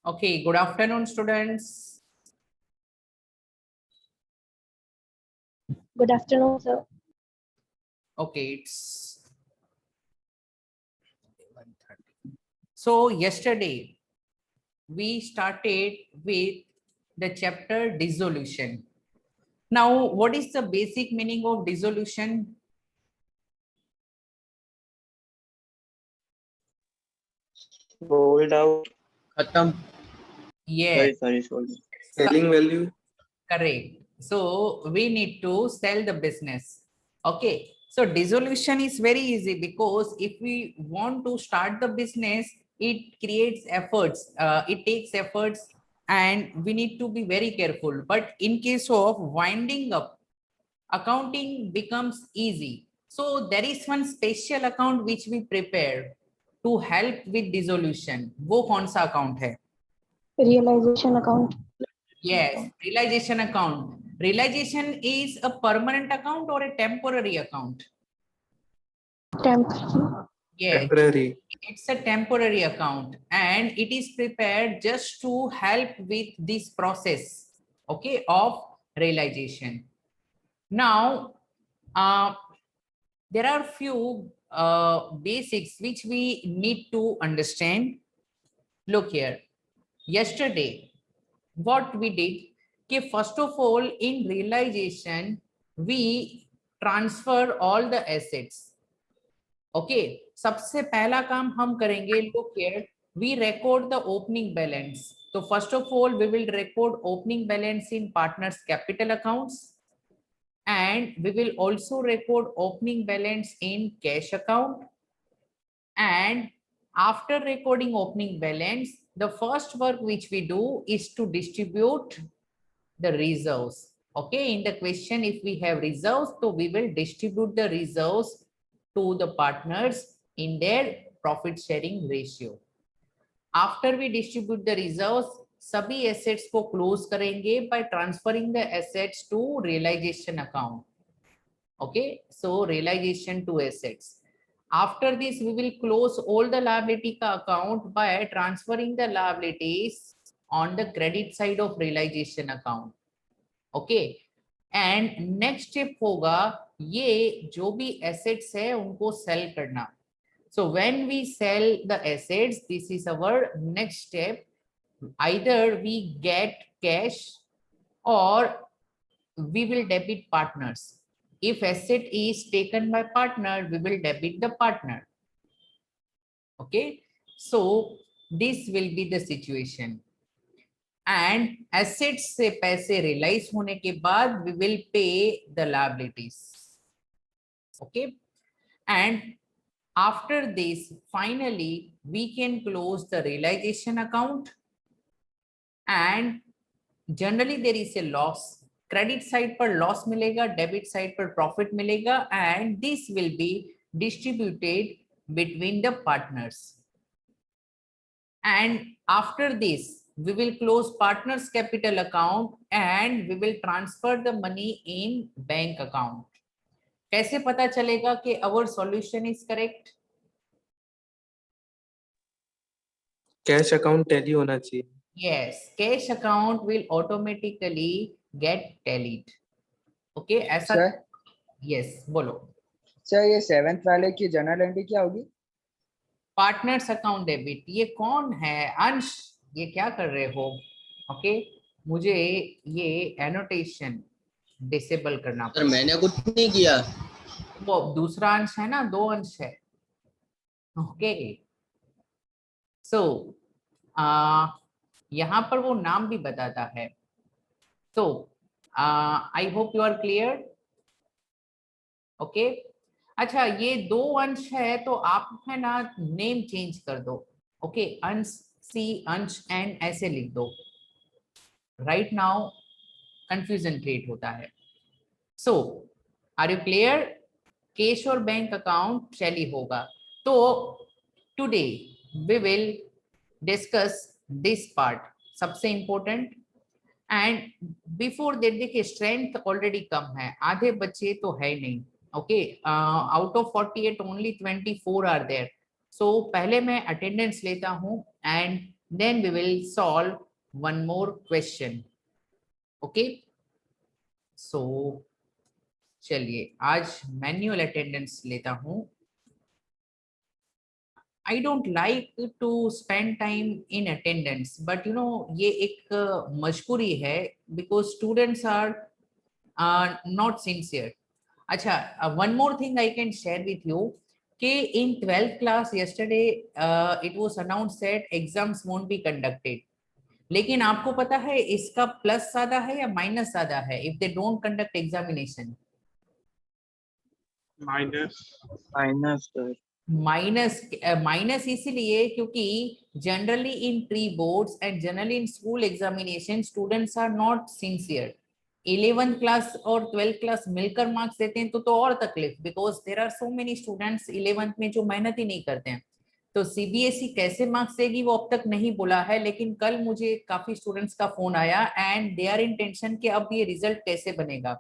Okay, good afternoon, students. Good afternoon, sir. Okay, it's 1:30. So yesterday we started with the chapter dissolution. Now, what is the basic meaning of dissolution? Sold out. खत्म. Yes, Sold. Selling value. correct. So we need to sell the business. Okay. So dissolution is very easy because if we want to start the business, it creates efforts. It takes efforts, and we need to be very careful. But in case of winding up, accounting becomes easy. So there is one special account which we prepare to help with dissolution. वो कौन सा account है? Realization account. Yes, realization account. Realization is a permanent account or a temporary account? Temporary. Yes, Temporary. it's a temporary account and it is prepared just to help with this process, okay, of realization. Now, there are few basics which we need to understand. Look here. Yesterday, what we did, कि first of all, in realization, we transfer all the assets. Okay, सबसे पहला काम हम करेंगे, look here, we record the opening balance. So first of all, we will record opening balance in partners capital accounts, and we will also record opening balance in cash account. And after recording opening balance, the first work which we do is to distribute the reserves. Okay, in the question, if we have reserves, so we will distribute the reserves to the partners in their profit sharing ratio. After we distribute the reserves, सभी assets को close करेंगे by transferring the assets to realization account. Okay, so realization to assets. After this, we will close all the liability ka account by transferring the liabilities on the credit side of realization account. Okay, and next step होगा ये जो भी assets है उनको sell करना. So when we sell the assets, this is our next step. Either we get cash or we will debit partners. If asset is taken by partner, we will debit the partner. Okay, so this will be the situation. And assets से पैसे realize होने के बाद we will pay the liabilities. Okay, and after this, finally, we can close the realization account. And generally there is a loss. Credit side पर loss मिलेगा, debit side पर profit मिलेगा, and this will be distributed between the partners. And after this, we will close partners capital account and we will transfer the money in bank account. कैसे पता चलेगा कि our solution is correct? Cash account tally होना चाहिए. Yes, cash account will automatically get tallied. Okay, ऐसा. Sir? Yes, बोलो. Sir ये 7th वाले की जर्नल एंट्री क्या होगी? Partners account debit. ये कौन है? अंश, ये क्या कर रहे हो? ओके, मुझे ये एनोटेशन डिसेबल करना सर मैंने कुछ नहीं किया. वो दूसरा अंश है ना, 2 अंश है. ओके, सो यहाँ पर वो नाम भी बताता है. तो I hope you are clear. Okay, अच्छा, ये 2 अंश है तो आप है ना नेम चेंज कर दो. ओके, अंश सी, अंश एन ऐसे लिख दो. राइट नाउ कंफ्यूजन क्रिएट होता है. So are you clear? Cash और बैंक अकाउंट टैली होगा. तो today we will discuss this part, सबसे इंपॉर्टेंट. एंड बिफोर दैट देखिए, स्ट्रेंथ ऑलरेडी कम है, आधे बच्चे तो है नहीं. Okay, out of 48 only 24 are there. सो पहले मैं अटेंडेंस लेता हूं and then we will solve one more question. Okay, so चलिए आज मैन्युअल अटेंडेंस लेता हूं. I don't like to spend time in attendance, but you know ये एक मजबूरी है because students are not sincere. अच्छा, one more thing I can share with you कि in 12th class yesterday it was announced that exams won't be conducted. लेकिन आपको पता है इसका प्लस ज्यादा है या माइनस ज्यादा है if they don't conduct examination? Minus sir. Minus इसीलिए क्योंकि generally in pre boards and generally in school examination students are not sincere. 11th class और 12th क्लास मिलकर मार्क्स देते हैं तो और तकलीफ because there are so many students 11th में जो मेहनत ही नहीं करते हैं. तो सीबीएसई कैसे मार्क्स देगी वो अब तक नहीं बोला है, लेकिन कल मुझे काफी स्टूडेंट्स का फोन आया and they are in tension कि अब ये रिजल्ट कैसे बनेगा.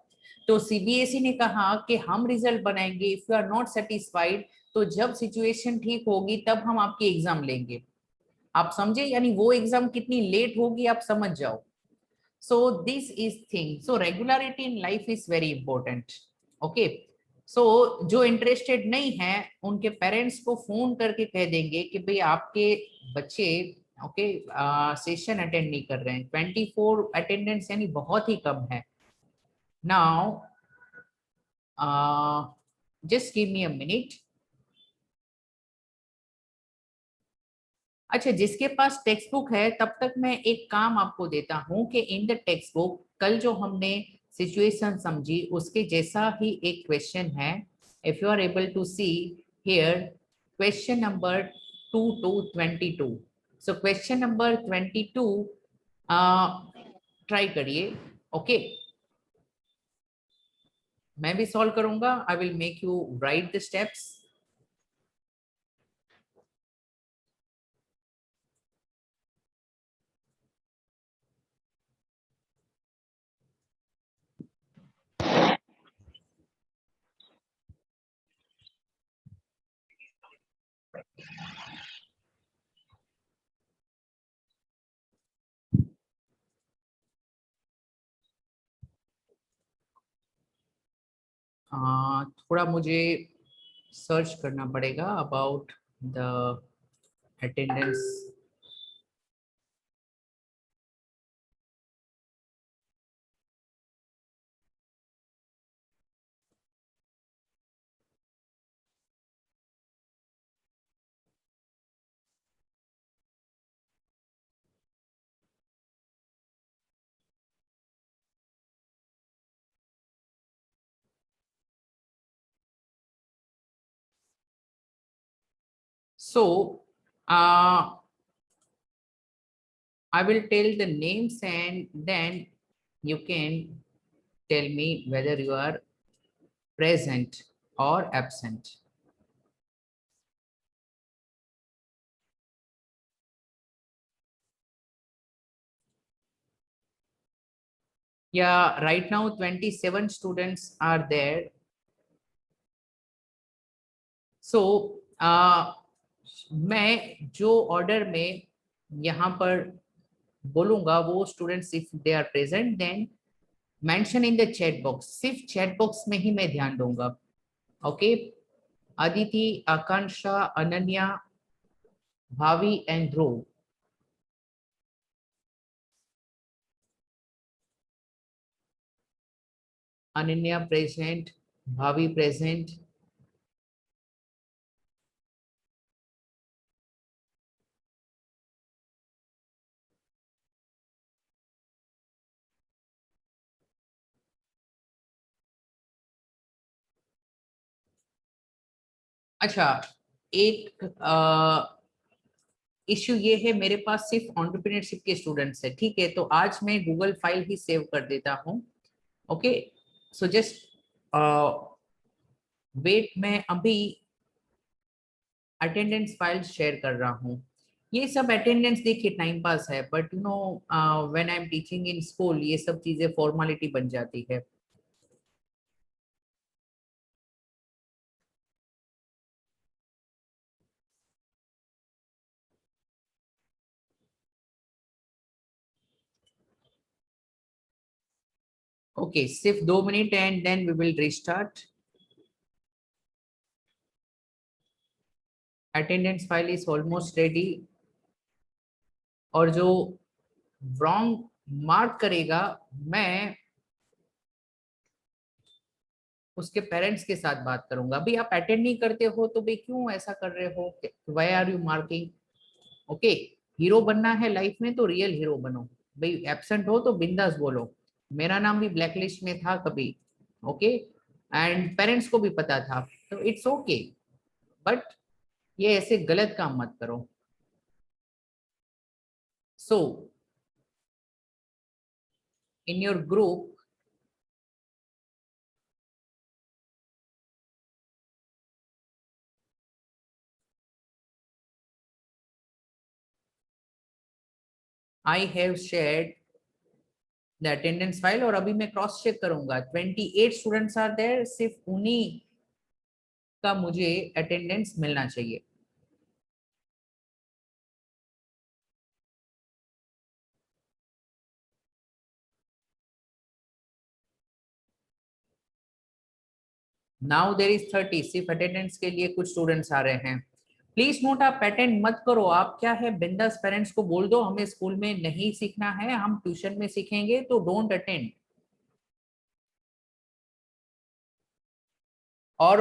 तो सीबीएसई ने कहा कि हम रिजल्ट बनाएंगे, if you are not satisfied तो जब सिचुएशन ठीक होगी तब हम आपकी एग्जाम लेंगे. आप समझे, यानी वो एग्जाम कितनी लेट होगी आप समझ जाओ. So this is thing. So regularity in life is very important. Okay, so जो इंटरेस्टेड नहीं है उनके पेरेंट्स को फोन करके कह देंगे कि भाई आपके बच्चे ओके सेशन अटेंड नहीं कर रहे हैं. 24 अटेंडेंस यानी बहुत ही कम है. Now just give me a minute. अच्छा, जिसके पास टेक्स्ट बुक है तब तक मैं एक काम आपको देता हूं कि इन द टेक्स्ट बुक कल जो हमने सिचुएशन समझी उसके जैसा ही एक क्वेश्चन है. If you are able to see here question number 2 to 22. So question number 22 try करिए. ओके, मैं भी सॉल्व करूंगा. I will make you write the steps. थोड़ा मुझे सर्च करना पड़ेगा about the attendance. So, I will tell the names and then you can tell me whether you are present or absent. Yeah, right now 27 students are there. So, मैं जो order में यहाँ पर बोलूंगा वो students if they are present then mention in the chat box. सिर्फ chat box में ही मैं ध्यान दूंगा. ओके, अदिति, आकांक्षा, अनन्या, भावी एंड ध्रुव. अनन्या प्रेजेंट, भावी प्रेजेंट. अच्छा, एक इश्यू ये है मेरे पास सिर्फ एंटरप्रेन्योरशिप के स्टूडेंट्स है. ठीक है, तो आज मैं गूगल फाइल ही सेव कर देता हूँ. ओके, सो जस्ट वेट, मैं अभी अटेंडेंस फाइल शेयर कर रहा हूँ. ये सब अटेंडेंस देखिए टाइम पास है, but you know when I am teaching in school ये सब चीजें फॉर्मेलिटी बन जाती है. Okay, सिर्फ 2 minute and then we will restart. Attendance file is almost ready. और जो wrong मार्क करेगा, मैं उसके पेरेंट्स के साथ बात करूंगा। अभी आप अटेंड नहीं करते हो तो भाई क्यों ऐसा कर रहे हो? Why are you marking? Okay, hero बनना है लाइफ में तो रियल हीरो बनो भाई। एब्सेंट हो तो बिंदास बोलो, मेरा नाम भी ब्लैकलिस्ट में था कभी। ओके, एंड पेरेंट्स को भी पता था, तो इट्स ओके। बट ये ऐसे गलत काम मत करो। So in your group I have shared the attendance file, और अभी मैं क्रॉस चेक करूंगा। 28 स्टूडेंट्स आर देयर, सिर्फ उन्हीं का मुझे अटेंडेंस मिलना चाहिए। नाउ देर इज 30, सिर्फ अटेंडेंस के लिए कुछ स्टूडेंट्स आ रहे हैं। प्लीज नोट, आप अटेंड मत करो। आप क्या है, बिंदास पेरेंट्स को बोल दो हमें स्कूल में नहीं सीखना है, हम ट्यूशन में सीखेंगे, तो डोंट अटेंड। और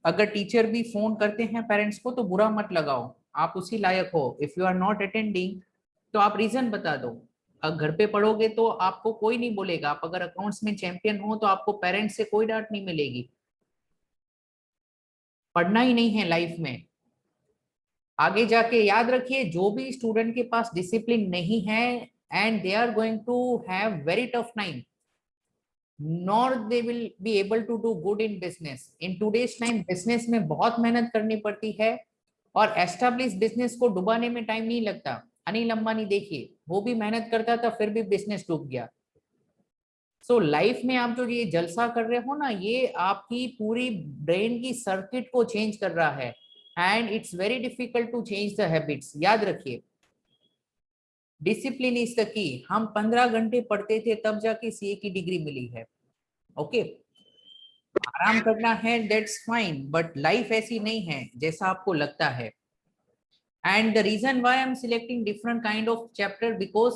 अगर टीचर भी फोन करते हैं पेरेंट्स को तो बुरा मत लगाओ, आप उसी लायक हो। If you are not attending तो आप रीजन बता दो। अगर घर पे पढ़ोगे तो आपको कोई नहीं बोलेगा। आप अगर अकाउंट्स में चैंपियन हो तो आपको पेरेंट्स से कोई डांट नहीं मिलेगी। पढ़ना ही नहीं है लाइफ में। आगे जाके याद रखिए, जो भी स्टूडेंट के पास डिसिप्लिन नहीं है and they are going to have very tough time, nor they will be able to do good in business. In today's time business में बहुत मेहनत करनी पड़ती है, और एस्टेब्लिश बिजनेस को डुबाने में टाइम नहीं लगता। अनिल अंबानी देखिए, वो भी मेहनत करता था फिर भी बिजनेस डूब गया। सो लाइफ में आप जो ये जलसा कर रहे हो ना, ये आपकी पूरी ब्रेन की सर्किट को चेंज कर रहा है, and it's very difficult to change the habits. याद रखिए, डिसिप्लिन इज द की। हम 15 घंटे पढ़ते थे तब जाके सीए की डिग्री मिली है। ओके, आराम करना है दैट्स फाइन, बट लाइफ ऐसी नहीं है जैसा आपको लगता है। And the reason why I am selecting different kind of chapter, because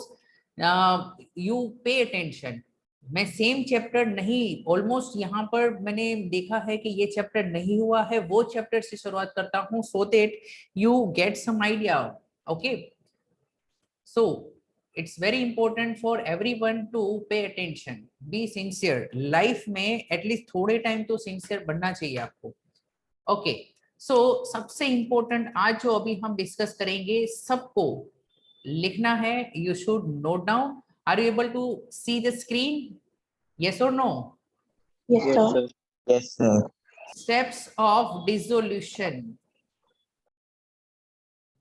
you pay attention. मैं सेम चैप्टर नहीं, ऑलमोस्ट यहाँ पर मैंने देखा है कि ये चैप्टर नहीं हुआ है, वो चैप्टर से शुरुआत करता हूँ so that you get some idea. Okay, so it's very important for everyone to pay attention, be sincere। Life में एटलीस्ट थोड़े टाइम तो सिंसियर बनना चाहिए आपको। ओके, सो सबसे इंपॉर्टेंट आज जो अभी हम डिस्कस करेंगे, सबको लिखना है। You should note down. Are you able to see the screen? yes or no? Yes, Yes, sir. sir. Yes, sir. Steps of dissolution,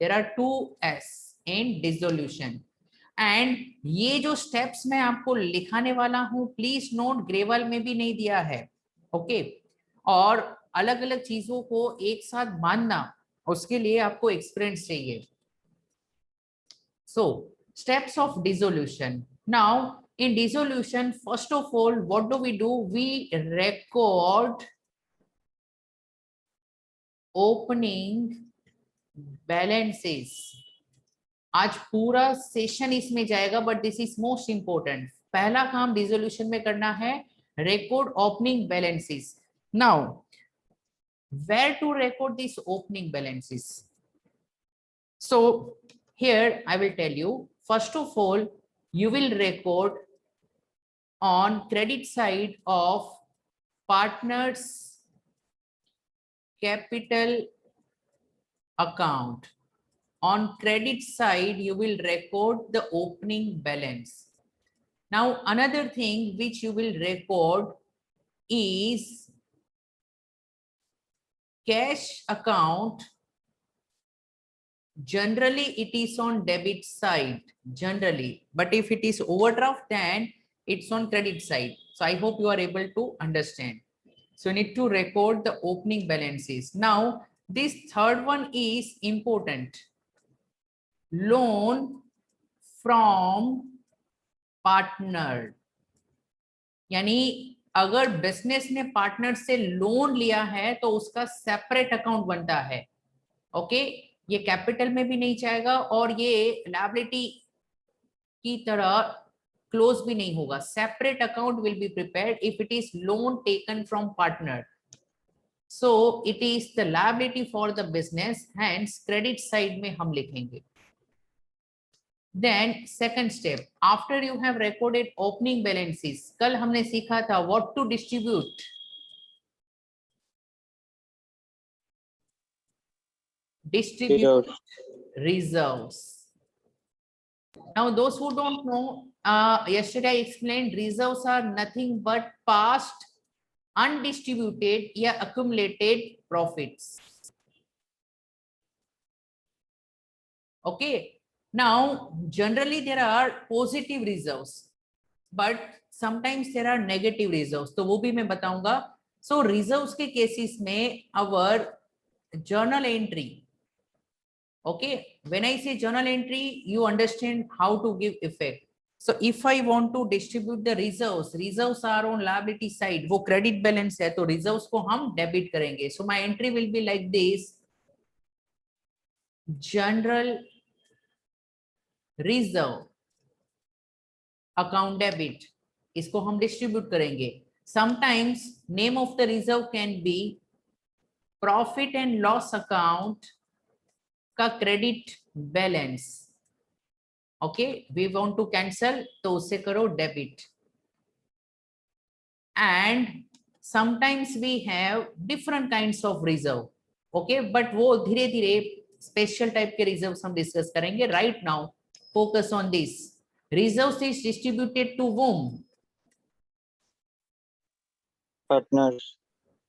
there are 2S in dissolution। And ये जो स्टेप्स मैं आपको लिखाने वाला हूं, प्लीज नोट, ग्रेवल में भी नहीं दिया है। ओके, और अलग अलग चीजों को एक साथ बांधना, उसके लिए आपको एक्सपीरियंस चाहिए। So steps of dissolution. Now in dissolution, first of all what do we do? We record opening balances. आज पूरा सेशन इसमें जाएगा, but this is most important. पहला काम डिसोल्यूशन में करना है, record opening balances. Now where to record this opening balances? So here I will tell you. First of all you will record on credit side of partners capital account. On credit side, you will record the opening balance. Now, another thing which you will record is cash account. Generally, it is on debit side, generally. But if it is overdraft, then it's on credit side. So I hope you are able to understand. So you need to record the opening balances. Now, this third one is important. Loan from partner. यानी अगर business ने partner से loan लिया है तो उसका separate account बनता है। ओके, ये कैपिटल में भी नहीं जाएगा और ये लायबिलिटी की तरह क्लोज भी नहीं होगा। Separate account will be prepared if it is loan taken from partner, so it is the liability for the business, hence credit side में हम लिखेंगे। Then second step, after you have recorded opening balances, कल हमने सीखा था what to distribute, distribute reserves. Now those who don't know, yesterday I explained reserves are nothing but past undistributed या accumulated profits. Okay, now generally there are positive reserves but sometimes there are negative reserves, तो वो भी मैं बताऊंगा। So reserves के cases में our journal entry, okay, when I say journal entry you understand how to give effect. So if I want to distribute the reserves, reserves are on liability side, वो credit balance है तो reserves को हम debit करेंगे। So my entry will be like this, general reserve account debit, इसको हम distribute करेंगे। Sometimes name of the reserve can be profit and loss account का credit balance। Okay, we want to cancel तो उससे करो debit. And sometimes we have different kinds of reserve, okay, but वो धीरे धीरे स्पेशल टाइप के reserves हम discuss करेंगे। Right now focus on this, reserves is distributed to whom? Partners.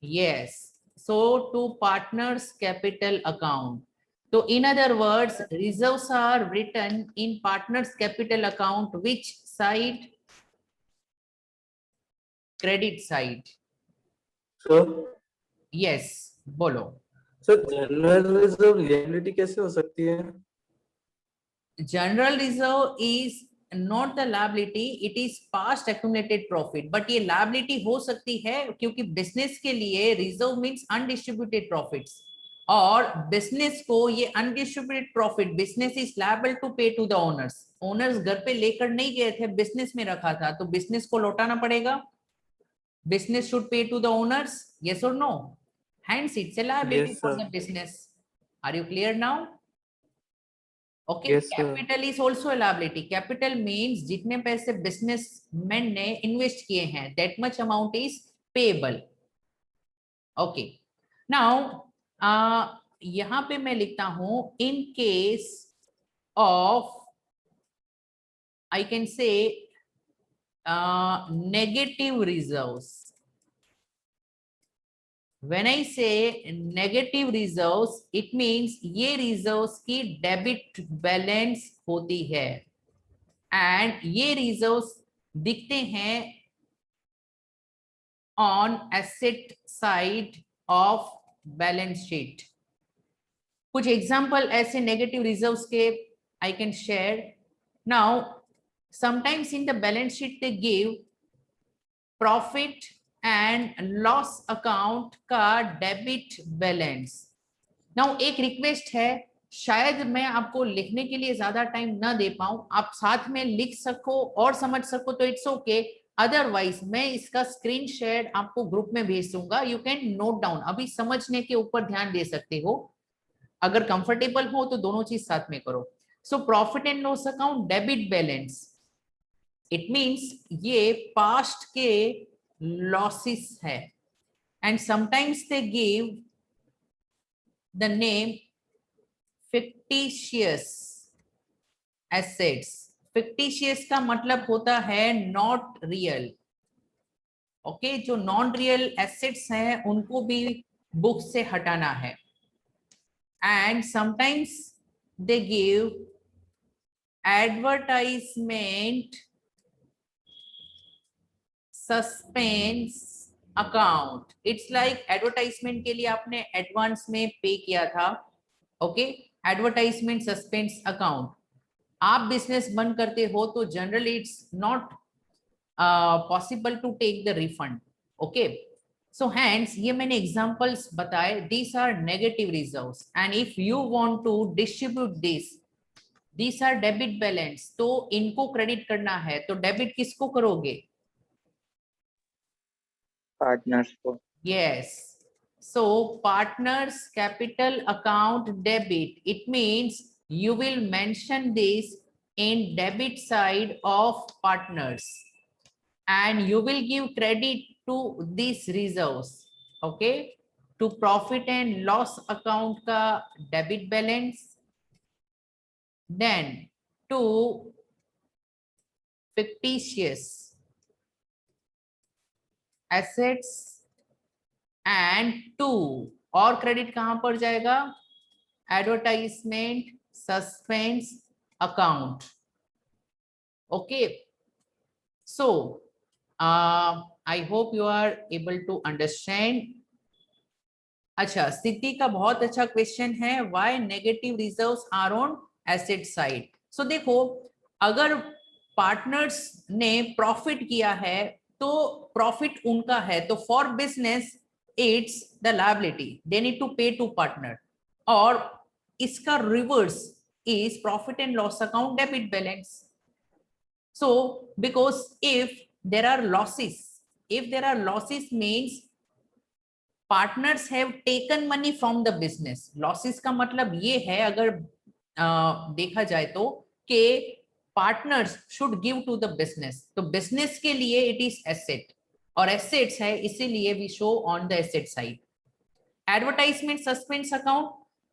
Yes, so to partners capital account. So in other words, reserves are written in partners capital account, which side? Credit side. So Yes, बोलो। General reserve liability कैसे हो सकती है? General reserve is not the liability, it is past accumulated profit, but ये liability हो सकती है क्योंकि business के लिए reserve means undistributed profits, और business को ये undistributed profit business is liable to pay to the owners. Owners घर पे लेकर नहीं गए थे, business में रखा था तो business को लौटाना पड़ेगा। Business should pay to the owners, yes or no? Hence it's a liability Yes, for sir. the business. Are you clear now? Okay, Yes, sir. capital is also a liability. Capital means जितने पैसे businessmen ने invest किए हैं, that much amount is payable. Okay, now यहाँ पे मैं लिखता हूँ in case of, I can say negative reserves. When I say negative reserves, it means ये reserves की debit balance होती है and ये reserves दिखते हैं on asset side of balance sheet. कुछ example ऐसे negative reserves के I can share. Now, sometimes in the balance sheet they give profit and loss account का डेबिट बैलेंस। नाउ एक रिक्वेस्ट है, शायद मैं आपको लिखने के लिए ज्यादा टाइम ना दे पाऊं, आप साथ में लिख सको और समझ सको तो इट्स ओके, अदरवाइज मैं इसका स्क्रीन शेयर आपको ग्रुप में भेज दूंगा, यू कैन नोट डाउन, अभी समझने के ऊपर ध्यान दे सकते हो, अगर कंफर्टेबल हो तो दोनों चीज साथ में करो। So profit and loss account debit balance, it means ये पास्ट के लॉसेस है and sometimes they give the name fictitious assets. fictitious का मतलब होता है not real. ओके, जो नॉन रियल एसेट्स हैं उनको भी बुक से हटाना है। And sometimes they give advertisement suspense account, it's like advertisement के लिए आपने एडवांस में पे किया था, ओके, एडवर्टाइजमेंट सस्पेंस अकाउंट। आप बिजनेस बंद करते हो तो generally it's not possible to take the refund. Okay, so hence ये मैंने examples बताए, these are negative reserves and if you want to distribute this, these are debit balance, तो इनको credit करना है तो debit किसको करोगे? पार्टनर्स को। Yes, so partners capital account debit, it means you will mention this in debit side of partners and you will give credit to these reserves, okay, to profit and loss account ka debit balance, then to fictitious assets and to और credit कहां पर जाएगा? Advertisement suspense account. Okay, so I hope you are able to understand. अच्छा, स्थिति का बहुत अच्छा question है, why negative reserves are on asset side. So देखो, अगर पार्टनर्स ने प्रॉफिट किया है तो प्रॉफिट उनका है, तो for business it's the liability, they need to pay to partner, और इसका reverse is profit and loss account debit balance. So because if there are losses means partners have taken money from the business. Losses का मतलब ये है, अगर देखा जाए तो, कि partners should give to the business, तो business के लिए it is asset और assets है, इसीलिए we show on the asset side. Advertisement suspense account,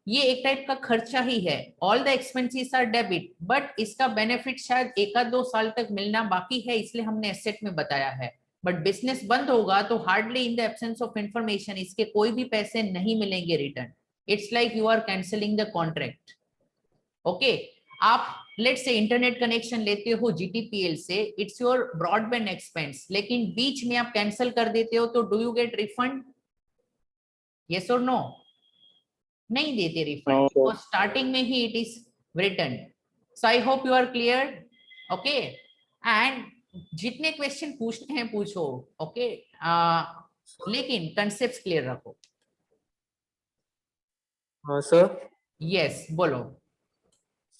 ये एक टाइप का खर्चा ही है, all the expenses are debit, but इसका बेनिफिट शायद 1-2 साल तक मिलना बाकी है, इसलिए हमने एसेट में बताया है। बट बिजनेस बंद होगा तो hardly in the absence of information इसके कोई भी पैसे नहीं मिलेंगे return. It's like you are cancelling the contract. Okay, आप लेट्स से इंटरनेट कनेक्शन लेते हो जीटीपीएल से, इट्स योर ब्रॉडबैंड एक्सपेंस, लेकिन बीच में आप कैंसिल कर देते हो तो do you get refund? Yes और नो? नहीं देते रिफंड, No, और स्टार्टिंग में ही it is return. So I hope you are clear. Okay, and जितने क्वेश्चन पूछते हैं पूछो, ओके, लेकिन कंसेप्ट क्लियर रखो। हाँ सर। यस, बोलो।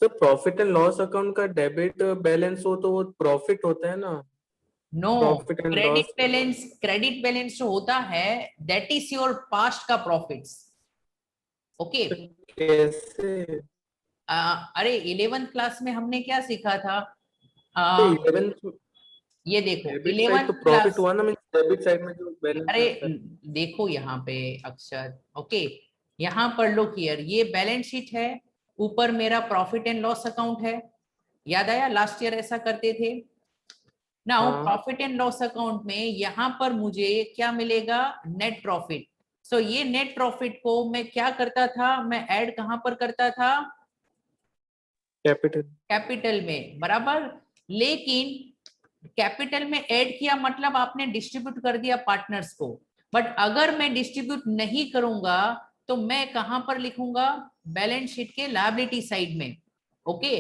Sir profit and loss account का डेबिट बैलेंस हो तो वो प्रॉफिट होता है ना? No, profit and loss credit balance जो होता है दैट इज योर पास्ट का प्रॉफिट्स। ओके, कैसे? अरे 11th क्लास में हमने क्या सीखा था? तो 11th ये देखो डेबिट साइड 11th तो क्लास, प्रॉफिट हुआ ना, मींस डेबिट साइड में जो बैलेंस अरे आता है। देखो यहाँ पे अक्षर, ओके, यहाँ पर लो हियर, ये बैलेंस शीट है, ऊपर मेरा प्रॉफिट एंड लॉस अकाउंट है। याद आया, लास्ट ईयर ऐसा करते थे। नाउ हाँ। प्रॉफिट एंड लॉस अकाउंट में यहाँ पर मुझे क्या मिलेगा? Net profit. सो ये नेट प्रॉफिट को मैं क्या करता था? मैं ऐड कहाँ पर करता था? कैपिटल में, बराबर। लेकिन कैपिटल में ऐड किया मतलब आपने डिस्ट्रीब्यूट कर दिया पार्टनर्स को, बट अगर मैं डिस्ट्रीब्यूट नहीं करूंगा तो मैं कहां पर लिखूंगा? बैलेंस शीट के लायबिलिटी साइड में। ओके,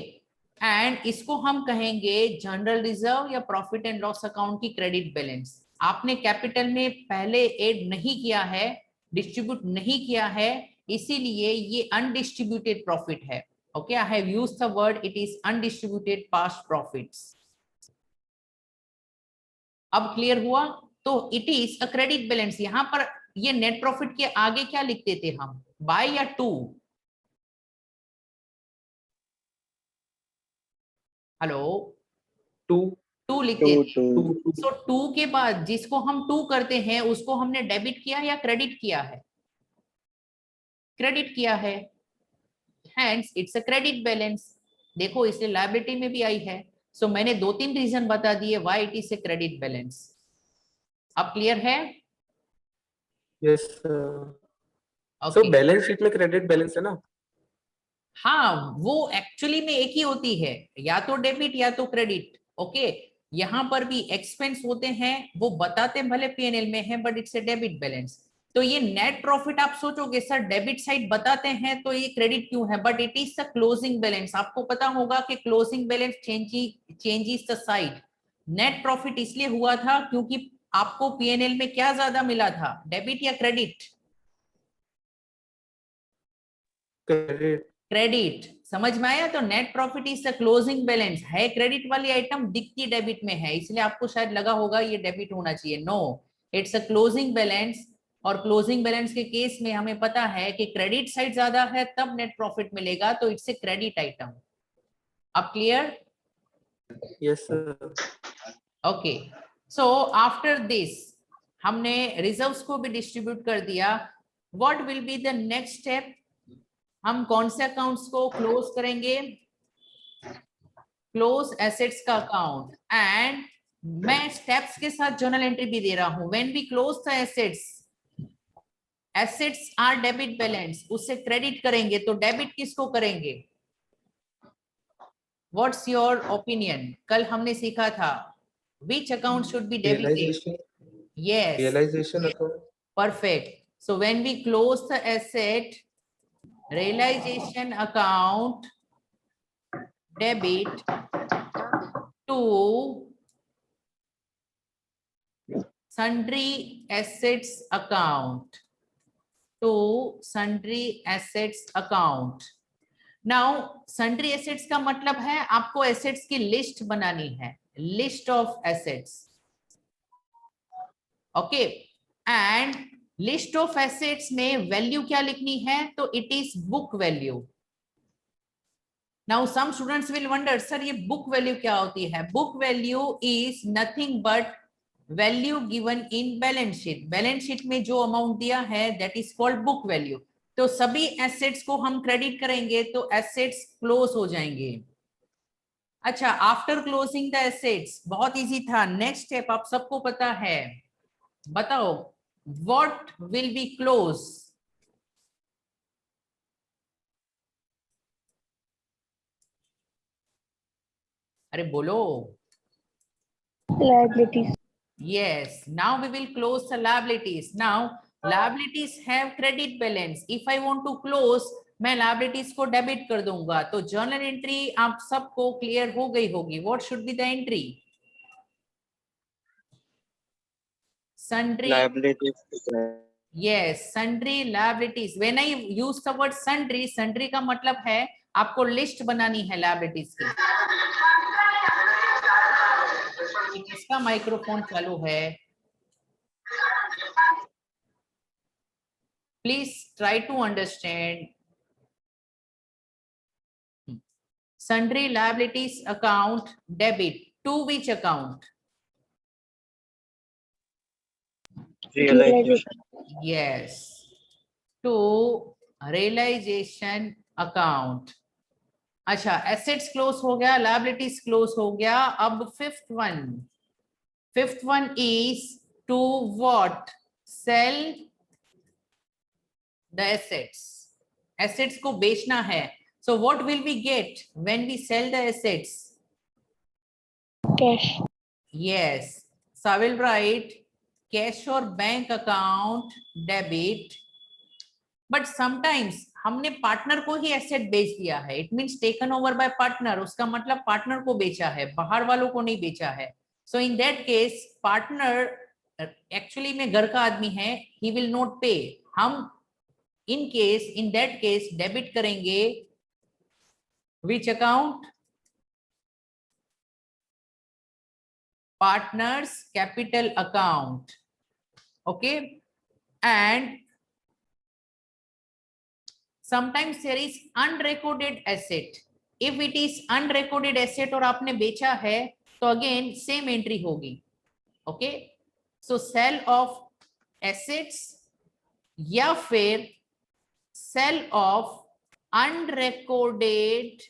एंड इसको हम कहेंगे जनरल रिजर्व या प्रॉफिट एंड लॉस अकाउंट की क्रेडिट बैलेंस। आपने कैपिटल में पहले ऐड नहीं किया है, डिस्ट्रीब्यूट नहीं किया है, इसीलिए ये अनडिस्ट्रीब्यूटेड प्रॉफिट है। Okay, I have used the word, it is undistributed past profits. अब क्लियर हुआ? तो it is a credit balance. यहां पर ये नेट प्रॉफिट के आगे क्या लिखते थे हम? बाय या टू? हेलो, टू लिखते थे। सो टू के बाद जिसको हम टू करते हैं उसको हमने डेबिट किया या क्रेडिट किया है? क्रेडिट किया है, hence it's a credit balance। देखो इसलिए लायबिलिटी में भी आई है। सो मैंने 2-3 रीजन बता दिए why it is a credit balance. अब क्लियर है? Yes sir. Okay, balance sheet में क्रेडिट बैलेंस है ना? हाँ, वो एक्चुअली में एक ही होती है, या तो डेबिट या तो क्रेडिट। ओके, यहाँ पर भी एक्सपेंस होते हैं, वो बताते भले पीएनएल में है but it's a debit balance. तो ये नेट प्रॉफिट आप सोचोगे सर डेबिट साइड बताते हैं तो ये क्रेडिट क्यों है? But it is the closing balance. आपको पता होगा कि closing balance changes the side, net profit इसलिए हुआ था क्योंकि आपको पीएनएल में क्या ज्यादा मिला था, डेबिट या क्रेडिट? क्रेडिट। क्रेडिट। समझ में आया? तो net profit is the closing balance है, क्रेडिट वाली आइटम दिखती डेबिट में है, इसलिए आपको शायद लगा होगा ये डेबिट होना चाहिए। No, it's a closing balance. और क्लोजिंग बैलेंस के केस में हमें पता है कि क्रेडिट साइड ज्यादा है तब नेट प्रॉफिट मिलेगा, तो इट्स ए क्रेडिट आइटम। अब clear? Yes sir. Okay, so after this हमने रिजर्व्स को भी डिस्ट्रीब्यूट कर दिया। What will be the next step? हम कौन से अकाउंट्स को क्लोज करेंगे? क्लोज एसेट्स का अकाउंट। एंड मैं स्टेप्स के साथ जर्नल एंट्री भी दे रहा हूं। When we close the assets, assets are debit balance, उससे क्रेडिट करेंगे तो डेबिट किसको करेंगे? What's your opinion? कल हमने सीखा था which account should be debited? Realisation. Yes, realisation account. perfect. So when we close the asset, realization account debit to sundry assets account, to sundry assets account. Now sundry assets का मतलब है आपको assets की list बनानी है, list of assets. Okay, and list of assets में value क्या लिखनी है? तो it is book value. Now some students will wonder, sir ये बुक वैल्यू क्या होती है? Book value is nothing but value given in balance sheet. Balance sheet में जो अमाउंट दिया है that is called book value. तो सभी एसेट्स को हम क्रेडिट करेंगे तो एसेट्स क्लोज हो जाएंगे। अच्छा, आफ्टर क्लोजिंग द एसेट्स, बहुत इजी था। नेक्स्ट स्टेप आप सबको पता है, बताओ what will be close? अरे बोलो। Liabilities. Yes, now we will close the liabilities. Now liabilities have credit balance. If I want to close, मैं liabilities को डेबिट कर दूंगा। तो जर्नल एंट्री आप सबको क्लियर हो गई होगी। What should be the entry? Sundry. liabilities, Yes, sundry liabilities. When I use the word sundry, sundry का मतलब है आपको लिस्ट बनानी है liabilities की। किसका माइक्रोफोन चालू है? Please try to understand. Sundry liabilities account debit to which account? realization, Yes, to realization account. अच्छा, assets close हो गया, liabilities close हो गया। अब fifth one is to what? Sell the assets. Assets को बेचना है। So what will we get when we sell the assets? Cash. Yes. So I will write cash or bank account debit. But sometimes हमने partner को ही asset बेच दिया है। It means taken over by partner. उसका मतलब partner को बेचा है, बाहर वालों को नहीं बेचा है। So in that case partner actually में घर का आदमी है, ही विल नॉट पे। हम in that case डेबिट करेंगे which account? Partners capital account. Okay, and sometimes there is unrecorded asset. If it is unrecorded asset और आपने बेचा है तो अगेन सेम एंट्री होगी। Okay, so sale of assets या फिर sale of unrecorded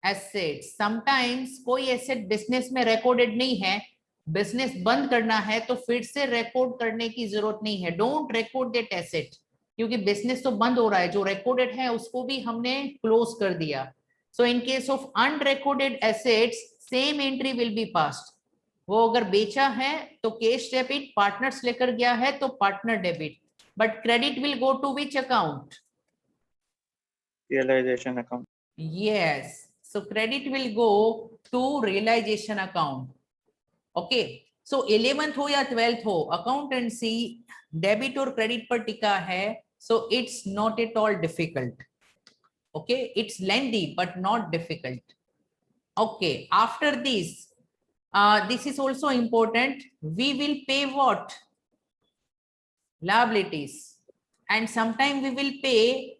assets. Sometimes कोई एसेट बिजनेस में रिकॉर्डेड नहीं है, बिजनेस बंद करना है तो फिर से रिकॉर्ड करने की जरूरत नहीं है। डोंट रिकॉर्ड दैट एसेट, क्योंकि बिजनेस तो बंद हो रहा है। जो रिकॉर्डेड है उसको भी हमने क्लोज कर दिया। So in case of unrecorded assets same entry will be passed. वो अगर बेचा है तो कैश डेबिट, पार्टनर्स लेकर गया है तो partner debit, but credit will go to which account? realization account, Yes. So credit will go to realization account. Okay. So 11th हो या 12th हो, accountancy debit और credit पर टिका है. So it's not at all difficult. Okay. It's lengthy but not difficult. Okay. After this, this is also important. We will pay what? Liabilities. And sometime we will pay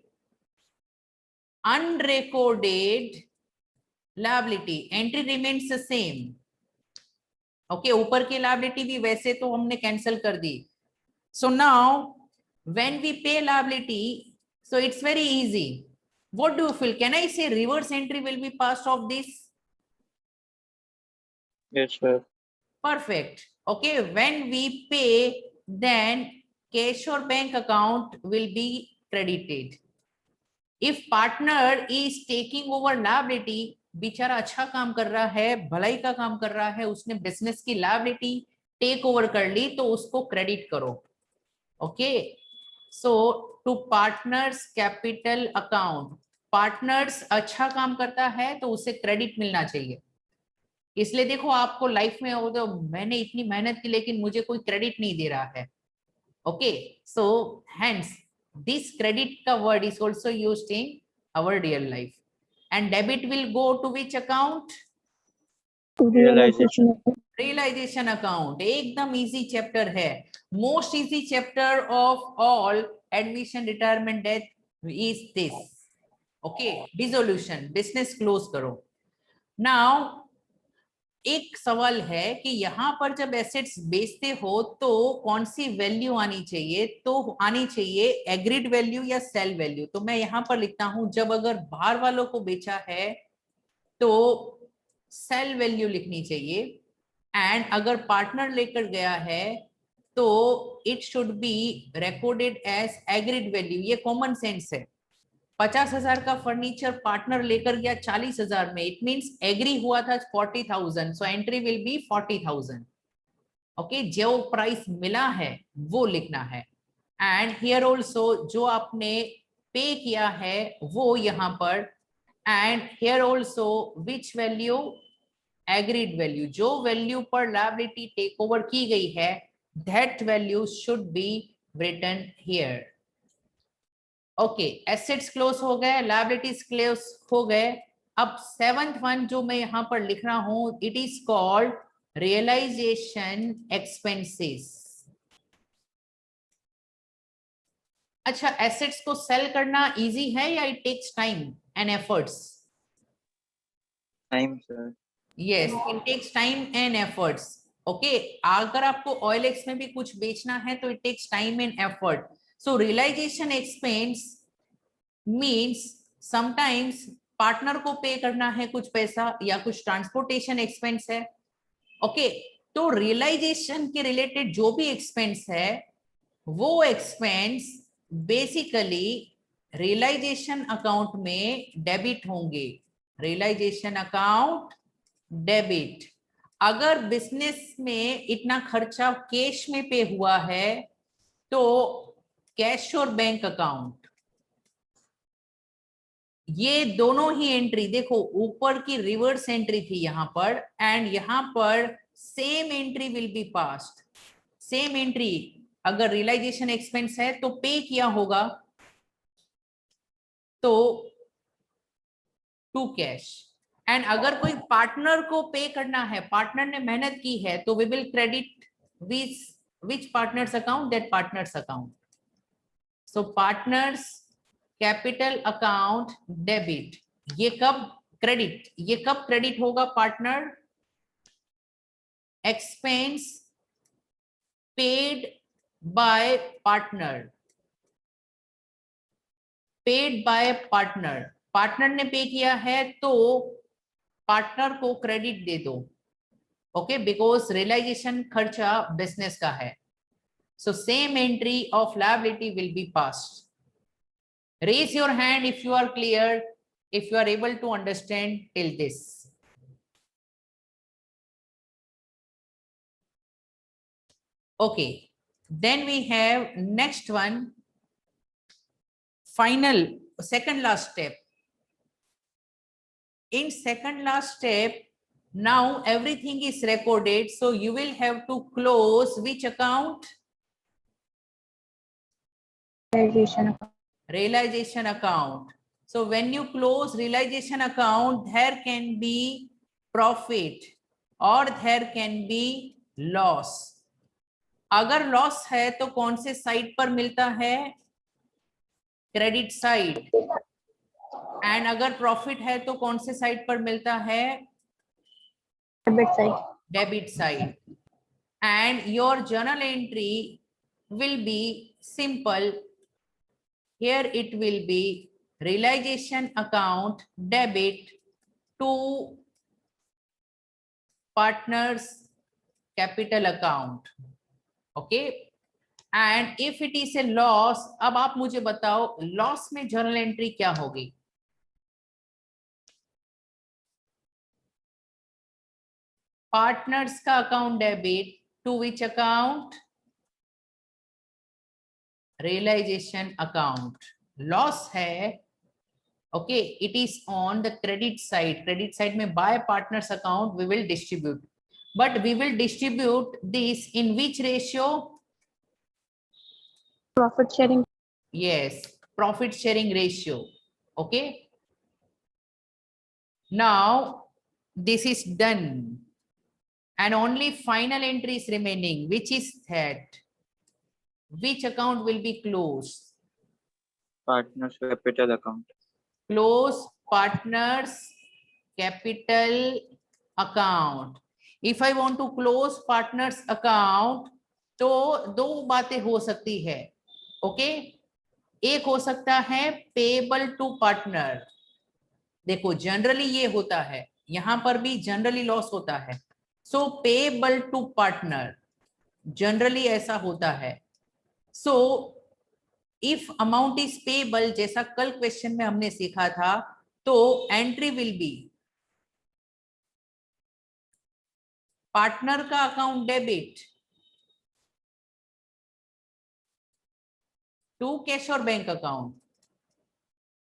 unrecorded liability. Entry remains the same. Okay, ऊपर की liability भी वैसे तो हमने cancel कर दी. So now, when we pay liability, so it's very easy. What do you feel? Can I say reverse entry will be passed of this? Yes, sir. Perfect. Okay, when we pay, then cash or bank account will be credited. If partner is taking over liability, बेचारा अच्छा काम कर रहा है, भलाई का काम कर रहा है, उसने बिजनेस की लायबिलिटी टेक ओवर कर ली, तो उसको क्रेडिट करो. Okay, so to partners capital account, partners अच्छा काम करता है तो उसे क्रेडिट मिलना चाहिए. इसलिए देखो आपको लाइफ में हो तो मैंने इतनी मेहनत की लेकिन मुझे कोई क्रेडिट नहीं दे रहा है. Okay, so hence this credit का word is also used in our real life. And debit will go to which account? Realization. Realization account. एकदम easy chapter है. Most easy chapter of all admission, retirement, death is this. Okay, dissolution, business close करो. Now एक सवाल है कि यहाँ पर जब एसेट्स बेचते हो तो कौन सी वैल्यू आनी चाहिए? तो आनी चाहिए एग्रीड वैल्यू या सेल वैल्यू. तो मैं यहाँ पर लिखता हूं, जब अगर बाहर वालों को बेचा है तो सेल वैल्यू लिखनी चाहिए, एंड अगर पार्टनर लेकर गया है तो it should be recorded as agreed value. ये कॉमन सेंस है. 50,000 का फर्नीचर पार्टनर लेकर गया 40,000 में, इट मींस एग्री हुआ था 40,000, so entry will B 40,000. Okay, जो प्राइस मिला है वो लिखना है. एंड हियर ऑल्सो जो आपने पे किया है वो यहाँ पर, and here also which value? Agreed value. जो वैल्यू पर लायबिलिटी टेक ओवर की गई है that value should be written here. Okay, assets close हो गए, लायबिलिटीज क्लोज हो गए. अब 7th वन जो मैं यहां पर लिख रहा हूं, it is called realization expenses. अच्छा, एसेट्स को सेल करना इजी है या it takes time and efforts? Time, sir. Yes, it takes time and efforts. Okay, अगर आपको OLX में भी कुछ बेचना है तो it takes time and effort. So realization expense means sometimes partner को पे करना है कुछ पैसा या कुछ ट्रांसपोर्टेशन एक्सपेंस है. ओके, तो रियलाइजेशन के रिलेटेड जो भी एक्सपेंस है वो एक्सपेंस बेसिकली रियलाइजेशन अकाउंट में डेबिट होंगे. Realization account debit. अगर बिजनेस में इतना खर्चा कैश में पे हुआ है तो कैश और बैंक अकाउंट, ये दोनों ही एंट्री देखो, ऊपर की रिवर्स एंट्री थी यहां पर, एंड यहां पर same entry will be passed. Same entry, अगर रियलाइजेशन एक्सपेंस है तो पे किया होगा तो टू कैश, एंड अगर कोई पार्टनर को पे करना है, पार्टनर ने मेहनत की है, तो we will credit which partners account? That partners account. So partners capital account debit. ये कब क्रेडिट? ये कब क्रेडिट होगा? Partner expense paid by partner. Paid by partner, partner ने पे किया है तो पार्टनर को क्रेडिट दे दो. ओके, बिकॉज रियलाइजेशन खर्चा बिजनेस का है. So same entry of liability will be passed. Raise your hand if you are clear, if you are able to understand till this. Okay, then we have next one, final second last step. in second last step, now everything is recorded, so you will have to close which account? Realization account. Realization account. So when you close realization account, there can be profit or there can be loss. अगर loss है तो कौन से side पर मिलता है? Credit side. And अगर profit है तो कौन से साइड पर मिलता है? Debit side. Debit side. And your journal entry will be simple. Here it will be realization account debit to partners capital account. Okay. And if it is a loss, अब आप मुझे बताओ लॉस में journal entry क्या होगी? Partners का account debit to which account? Realisation account. Loss है, okay, it is on the credit side. Credit side में by partners account we will distribute, but we will distribute this in which ratio? Profit sharing. Yes, profit sharing ratio. Okay. Now this is done and only final entry is remaining, which is that which account will be closed? Partners capital account. Close partners capital account. If I want to close partners account, तो दो बातें हो सकती है. Okay, एक हो सकता है पेबल टू पार्टनर. देखो जनरली ये होता है, यहां पर भी जनरली लॉस होता है. सो पेबल टू पार्टनर जनरली ऐसा होता है. So if amount is payable, जैसा कल क्वेश्चन में हमने सीखा था, तो एंट्री विल बी पार्टनर का account debit to cash or bank account,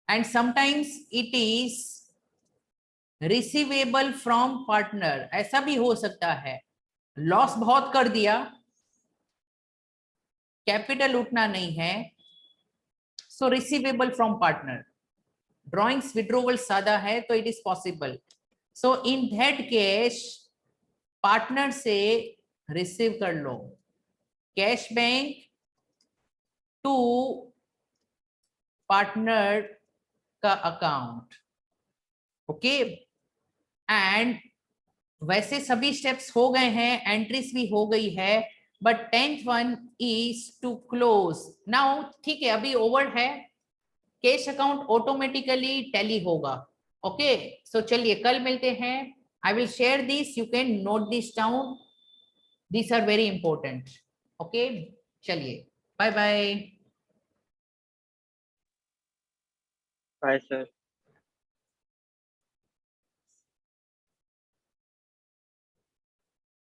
and sometimes it is receivable from partner. ऐसा भी हो सकता है, लॉस बहुत कर दिया, कैपिटल उठना नहीं है, so receivable from partner. Drawings withdrawal सादा है तो it is possible. So in that case partner से रिसीव कर लो कैश बैंक टू पार्टनर का अकाउंट. ओके, एंड वैसे सभी स्टेप्स हो गए हैं, एंट्रीज भी हो गई है, but 10th one is to close now. ठीक है, अभी ओवर है, कैश अकाउंट ऑटोमेटिकली टैली होगा. ओके, सो चलिए कल मिलते हैं. I will share this, you can note this down, this are very important. Okay, चलिए बाय बाय. Bye, sir.